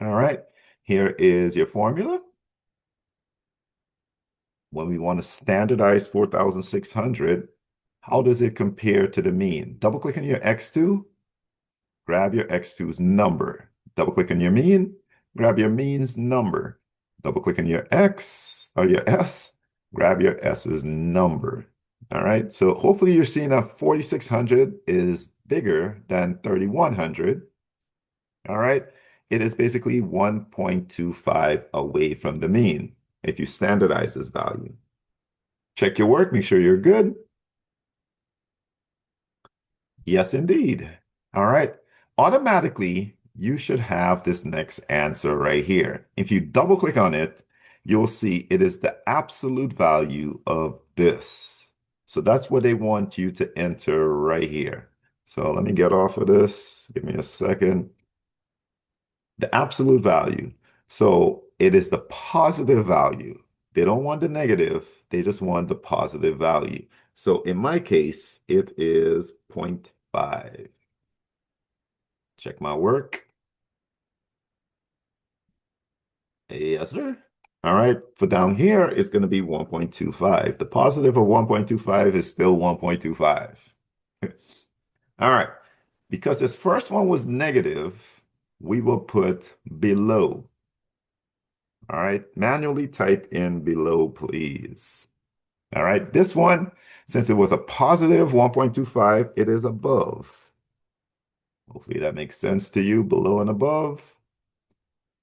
All right, here is your formula. When we want to standardize 4,600, how does it compare to the mean? Double click on your X2, grab your X2's number. Double click on your mean, grab your mean's number. Double click on your X or your S, grab your S's number. All right, so hopefully you're seeing that 4,600 is bigger than 3,100. All right, it is basically 1.25 away from the mean if you standardize this value. Check your work, make sure you're good. Yes, indeed. All right. Automatically, you should have this next answer right here. If you double click on it, you'll see it is the absolute value of this. So that's what they want you to enter right here. So let me get off of this. Give me a second. The absolute value. So it is the positive value. They don't want the negative. They just want the positive value. So in my case, it is 0.5. Check my work. Yes, sir. All right. For down here, it's going to be 1.25. The positive of 1.25 is still 1.25. All right. Because this first one was negative, we will put below. All right. Manually type in below, please. All right. This one, since it was a positive 1.25, it is above. Hopefully that makes sense to you, below and above.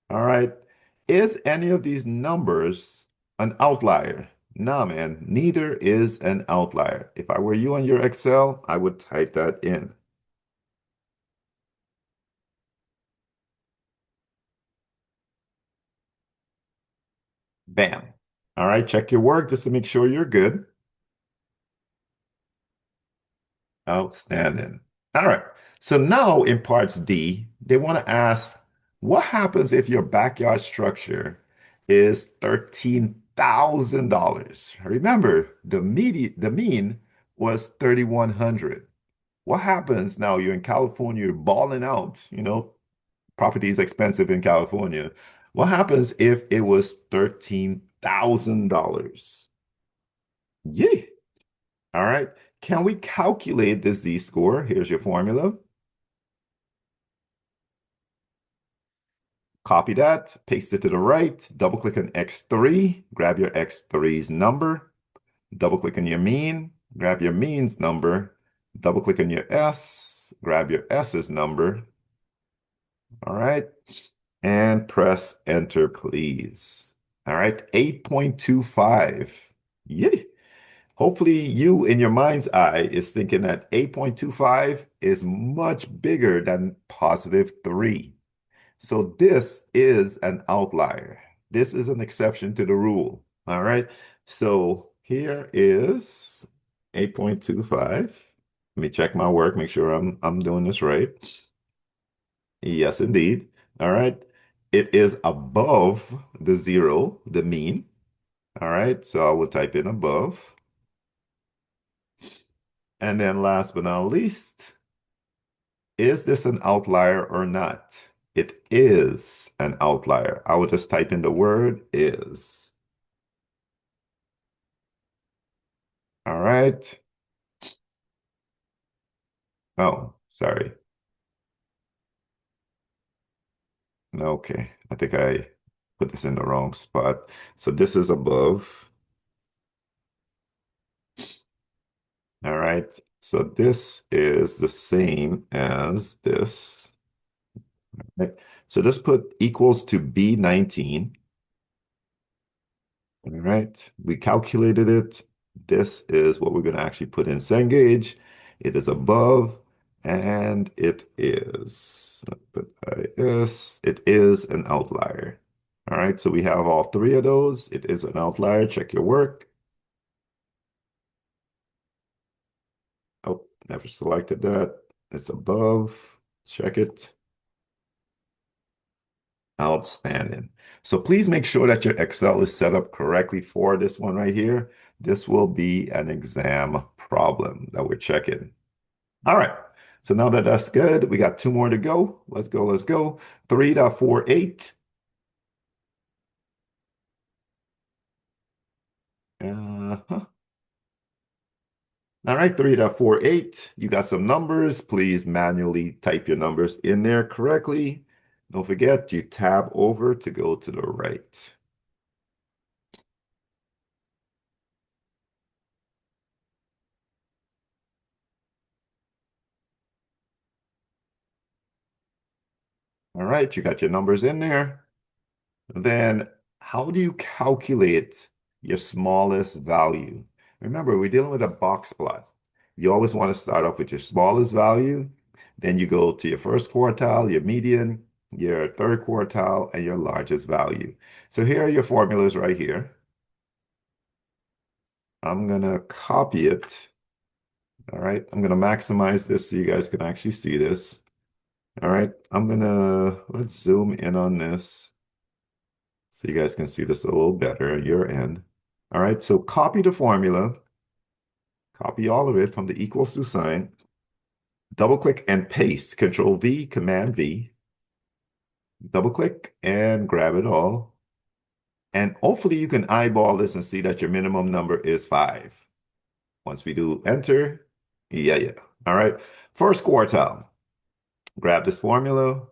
All right. Is any of these numbers an outlier? No, man, neither is an outlier. If I were you on your Excel, I would type that in. Bam. All right, check your work just to make sure you're good. Outstanding. All right. So now in parts D, they want to ask, what happens if your backyard structure is $13,000? Remember, the mean was 3,100. What happens now? You're in California, you're balling out, property is expensive in California. What happens if it was $13,000? Yeah. All right. Can we calculate the z-score? Here's your formula. Copy that, paste it to the right, double click on X3, grab your X3's number, double click on your mean, grab your mean's number, double click on your S, grab your S's number. All right. And press enter, please. All right. 8.25. Yeah. Hopefully you in your mind's eye is thinking that 8.25 is much bigger than positive 3. So this is an outlier. This is an exception to the rule. All right. So here is 8.25. Let me check my work, make sure I'm doing this right. Yes, indeed. All right. It is above the zero, the mean. All right. So I will type in above. And then last but not least, is this an outlier or not? It is an outlier. I will just type in the word is. All right. Oh, sorry. Okay. I think I put this in the wrong spot. So this is above. All right. So this is the same as this. Right. So just put equals to B19. All right. We calculated it. This is what we're going to actually put in Cengage. It is above, and it is. Put IS. It is an outlier. All right. So we have all three of those. It is an outlier. Check your work. Oh, never selected that. It's above. Check it. Outstanding. So please make sure that your Excel is set up correctly for this one right here. This will be an exam problem that we're checking. All right. So now that that's good, we got two more to go. Let's go, let's go. 3.48. Uh-huh. All right, 3.48. You got some numbers. Please manually type your numbers in there correctly. Don't forget, you tab over to go to the right. All right, you got your numbers in there. Then how do you calculate your smallest value? Remember, we're dealing with a box plot. You always want to start off with your smallest value. Then you go to your first quartile, your median, your third quartile, and your largest value. So here are your formulas right here. I'm going to copy it. All right. I'm going to maximize this so you guys can actually see this. All right. Let's zoom in on this so you guys can see this a little better at your end. All right. So copy the formula, copy all of it from the equals to sign, double click and paste, Control V, Command V, double click and grab it all. And hopefully you can eyeball this and see that your minimum number is 5. Once we do enter, yeah. All right. First quartile. Grab this formula,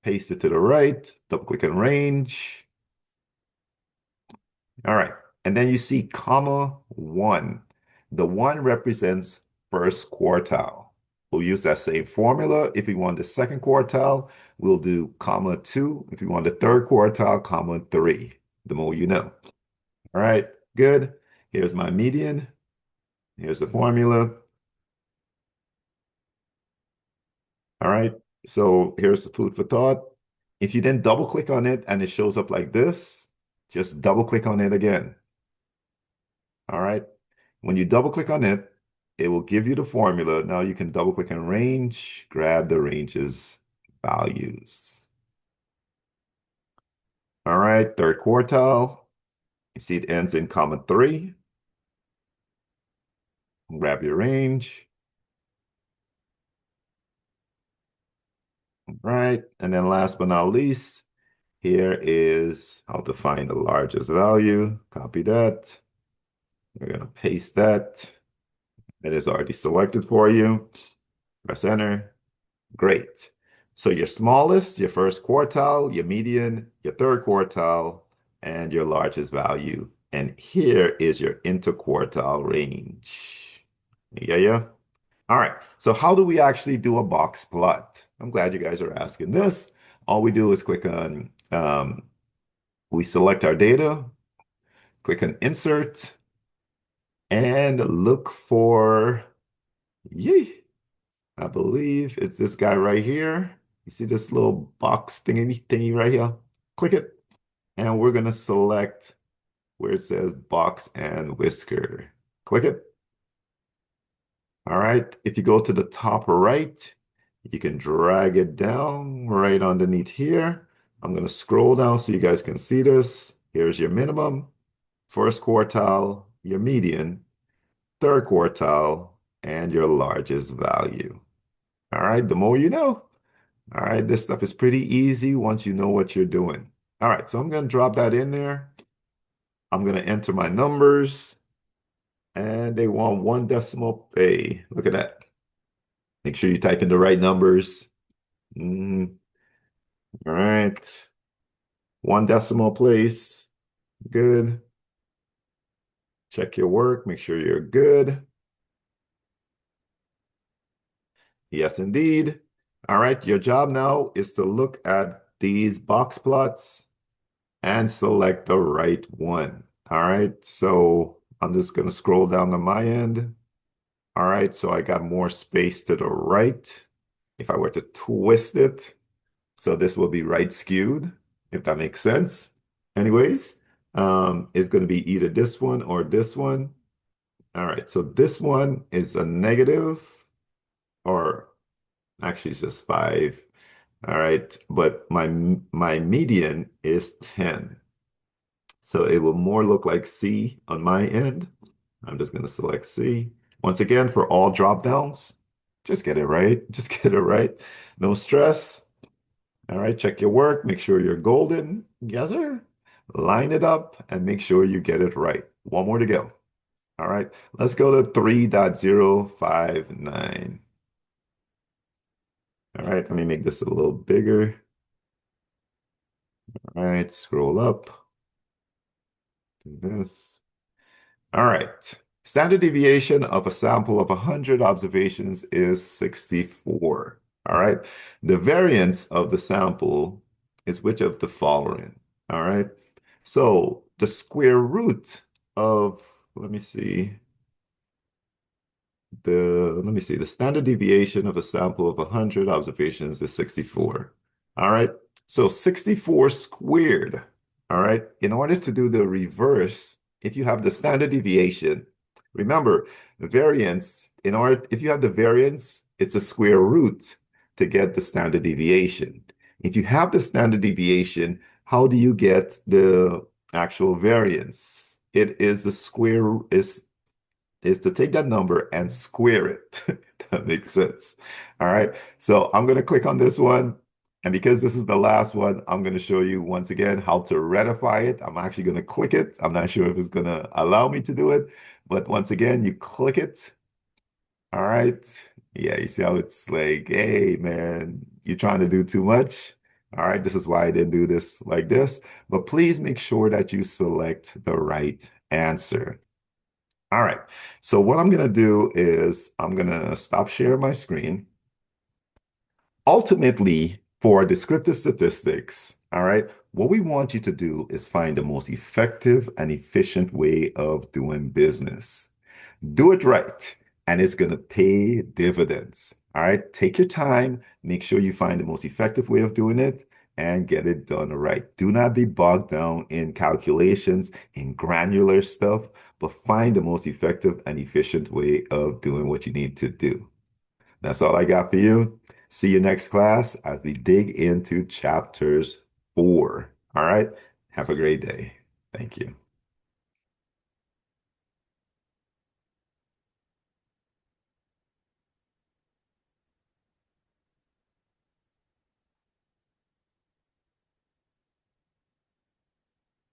paste it to the right, double click and range. All right. And then you see comma 1. The 1 represents first quartile. We'll use that same formula. If we want the second quartile, we'll do comma 2. If we want the third quartile, comma 3. The more you know. All right. Good. Here's my median. Here's the formula. All right. So here's the food for thought. If you then double click on it and it shows up like this, just double click on it again. All right. When you double click on it, it will give you the formula. Now you can double click and range, grab the ranges values. All right. Third quartile. You see it ends in comma 3. Grab your range. All right. And then last but not least, here is how to find the largest value. Copy that. We're going to paste that. It is already selected for you. Press enter. Great. So your smallest, your first quartile, your median, your third quartile, and your largest value. And here is your interquartile range. Yeah. All right. So how do we actually do a box plot? I'm glad you guys are asking this. All we do is click on, we select our data, click on insert, and look for, yay, I believe it's this guy right here. You see this little box thingy right here? Click it. And we're going to select where it says box and whisker. Click it. All right. If you go to the top right, you can drag it down right underneath here. I'm going to scroll down so you guys can see this. Here's your minimum, first quartile, your median, third quartile, and your largest value. All right. The more you know. All right, this stuff is pretty easy once you know what you're doing. All right, so I'm going to drop that in there. I'm going to enter my numbers, and they want one decimal. Hey, look at that. Make sure you type in the right numbers. Mm, all right, one decimal place. Good. Check your work. Make sure you're good. Yes, indeed. All right, your job now is to look at these box plots and select the right one. All right, so I'm just going to scroll down to my end. All right, so I got more space to the right. If I were to twist it, so this will be right skewed, if that makes sense. Anyways, it's going to be either this one or this one. All right, so this one is a negative, or actually it's just 5. All right, but my median is 10. So it will more look like C on my end. I'm just going to select C. Once again, for all drop downs, just get it right. Just get it right. No stress. All right, check your work. Make sure you're golden. Yes, sir. Line it up and make sure you get it right. One more to go. All right, let's go to 3.059. All right, let me make this a little bigger. All right, scroll up. Do this. All right. Standard deviation of a sample of 100 observations is 64. All right. The variance of the sample is which of the following? All right. So the square root of, let me see, the standard deviation of a sample of 100 observations is 64. All right. So 64 squared. All right. In order to do the reverse, if you have the standard deviation, remember the variance, if you have the variance, it's a square root to get the standard deviation. If you have the standard deviation, how do you get the actual variance? It is the square is to take that number and square it. That makes sense. All right. So I'm going to click on this one. And because this is the last one, I'm going to show you once again how to ratify it. I'm actually going to click it. I'm not sure if it's going to allow me to do it. But once again, you click it. All right. Yeah, you see how it's like, hey, man, you're trying to do too much. All right. This is why I didn't do this like this. But please make sure that you select the right answer. All right. So what I'm going to do is I'm going to stop sharing my screen. Ultimately, for descriptive statistics, all right, what we want you to do is find the most effective and efficient way of doing business. Do it right, and it's going to pay dividends. All right. Take your time. Make sure you find the most effective way of doing it and get it done right. Do not be bogged down in calculations, in granular stuff, but find the most effective and efficient way of doing what you need to do. That's all I got for you. See you next class as we dig into chapters 4. All right. Have a great day. Thank you.